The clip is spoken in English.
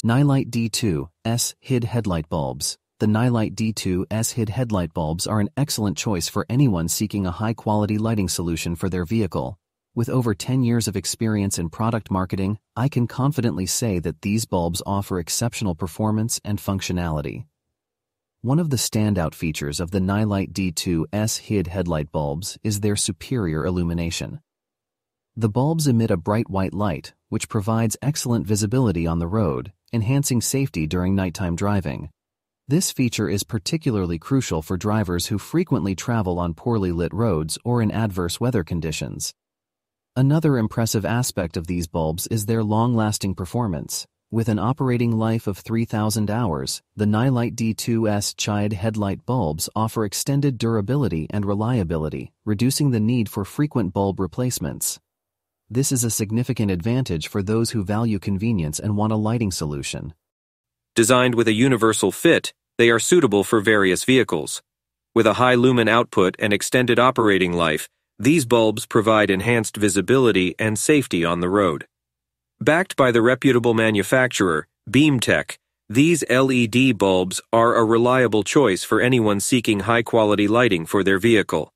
Nilight D2S HID headlight bulbs. The Nilight D2S HID headlight bulbs are an excellent choice for anyone seeking a high-quality lighting solution for their vehicle. With over 10 years of experience in product marketing, I can confidently say that these bulbs offer exceptional performance and functionality. One of the standout features of the Nilight D2S HID headlight bulbs is their superior illumination. The bulbs emit a bright white light, which provides excellent visibility on the road, enhancing safety during nighttime driving. This feature is particularly crucial for drivers who frequently travel on poorly lit roads or in adverse weather conditions. Another impressive aspect of these bulbs is their long-lasting performance. With an operating life of 3,000 hours, the Nilight D2S HID headlight bulbs offer extended durability and reliability, reducing the need for frequent bulb replacements. This is a significant advantage for those who value convenience and want a lighting solution. Designed with a universal fit, they are suitable for various vehicles. With a high lumen output and extended operating life, these bulbs provide enhanced visibility and safety on the road. Backed by the reputable manufacturer, BeamTech, these LED bulbs are a reliable choice for anyone seeking high-quality lighting for their vehicle.